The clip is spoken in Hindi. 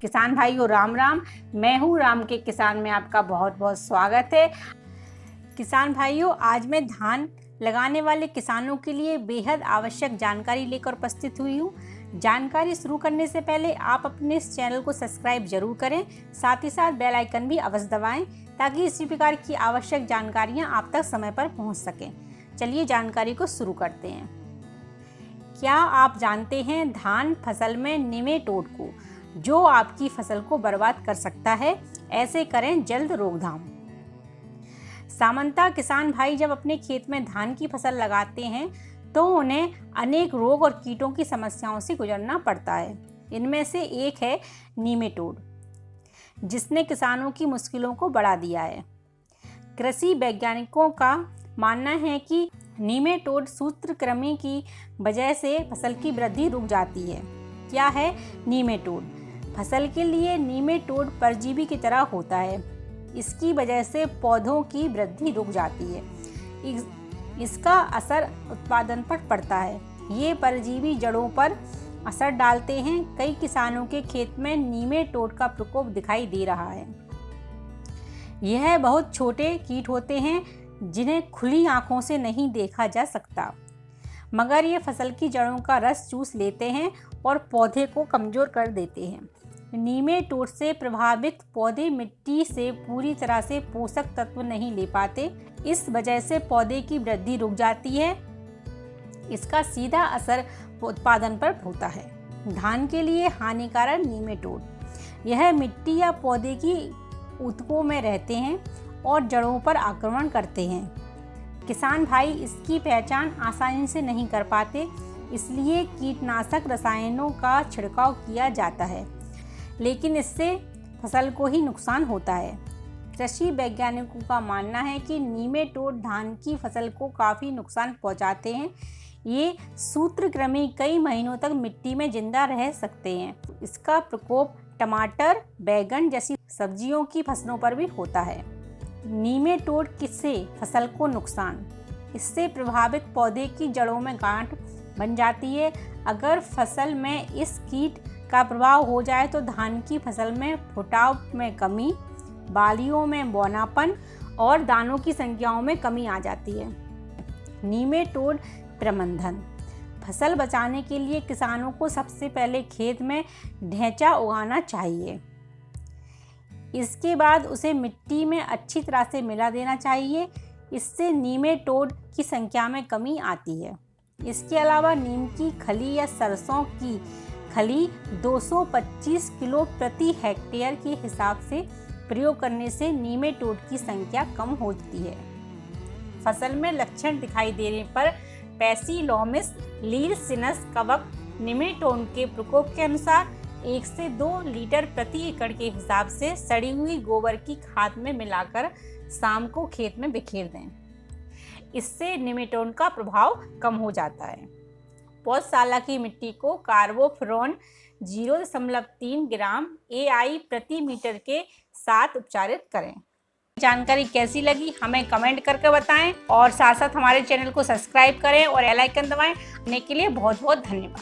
किसान भाइयों राम राम। मैं हूँ राम के किसान में आपका बहुत बहुत स्वागत है। किसान भाइयों, आज मैं धान लगाने वाले किसानों के लिए बेहद आवश्यक जानकारी लेकर उपस्थित हुई हूँ। जानकारी शुरू करने से पहले आप अपने इस चैनल को सब्सक्राइब जरूर करें, साथ ही साथ बेल आइकन भी अवश्य दबाएं ताकि इसी प्रकार की आवश्यक जानकारियाँ आप तक समय पर पहुँच सकें। चलिए जानकारी को शुरू करते हैं। क्या आप जानते हैं धान फसल में निमेटोड को, जो आपकी फसल को बर्बाद कर सकता है, ऐसे करें जल्द रोकथाम। सामान्यतः किसान भाई जब अपने खेत में धान की फसल लगाते हैं तो उन्हें अनेक रोग और कीटों की समस्याओं से गुजरना पड़ता है। इनमें से एक है निमेटोड, जिसने किसानों की मुश्किलों को बढ़ा दिया है। कृषि वैज्ञानिकों का मानना है कि निमेटोड सूत्रकृमि की वजह से फसल की वृद्धि रुक जाती है। क्या है निमेटोड? फसल के लिए निमेटोड परजीवी की तरह होता है। इसकी वजह से पौधों की वृद्धि रुक जाती है। इसका असर उत्पादन पर पड़ता है। ये परजीवी जड़ों पर असर डालते हैं। कई किसानों के खेत में निमेटोड का प्रकोप दिखाई दे रहा है। यह बहुत छोटे कीट होते हैं जिन्हें खुली आंखों से नहीं देखा जा सकता, मगर ये फसल की जड़ों का रस चूस लेते हैं और पौधे को कमजोर कर देते हैं। निमेटोड से प्रभावित पौधे मिट्टी से पूरी तरह से पोषक तत्व नहीं ले पाते। इस वजह से पौधे की वृद्धि रुक जाती है। इसका सीधा असर उत्पादन पर होता है। धान के लिए हानिकारक निमेटोड, यह मिट्टी या पौधे की ऊतकों में रहते हैं और जड़ों पर आक्रमण करते हैं। किसान भाई इसकी पहचान आसानी से नहीं कर पाते, इसलिए कीटनाशक रसायनों का छिड़काव किया जाता है, लेकिन इससे फसल को ही नुकसान होता है। कृषि वैज्ञानिकों का मानना है कि निमेटोड धान की फसल को काफ़ी नुकसान पहुंचाते हैं। ये सूत्रकृमि कई महीनों तक मिट्टी में जिंदा रह सकते हैं। इसका प्रकोप टमाटर, बैगन जैसी सब्जियों की फसलों पर भी होता है। निमेटोड किससे फसल को नुकसान? इससे प्रभावित पौधे की जड़ों में गांठ बन जाती है। अगर फसल में इस कीट का प्रभाव हो जाए तो धान की फसल में फुटाव में कमी, बालियों में बौनापन और दानों की संख्याओं में कमी आ जाती है। निमेटोड प्रबंधन: फसल बचाने के लिए किसानों को सबसे पहले खेत में ढैंचा उगाना चाहिए। इसके बाद उसे मिट्टी में अच्छी तरह से मिला देना चाहिए। इससे निमेटोड की संख्या में कमी आती है। इसके अलावा नीम की खली या सरसों की खली 225 किलो प्रति हेक्टेयर के हिसाब से प्रयोग करने से निमेटोड की संख्या कम होती है। फसल में लक्षण दिखाई देने पर पैसिलोमिस लीरसिनस कवक निमेटोड के प्रकोप के अनुसार 1 से 2 लीटर प्रति एकड़ के हिसाब से सड़ी हुई गोबर की खाद में मिलाकर शाम को खेत में बिखेर दें। इससे निमेटोड का प्रभाव कम हो जाता है। पौधशाला की मिट्टी को कार्बोफ्यूरॉन 0.3 ग्राम AI प्रति मीटर के साथ उपचारित करें। जानकारी कैसी लगी हमें कमेंट करके बताएं और साथ साथ हमारे चैनल को सब्सक्राइब करें और बेल आइकन दबाएं। के लिए बहुत बहुत धन्यवाद।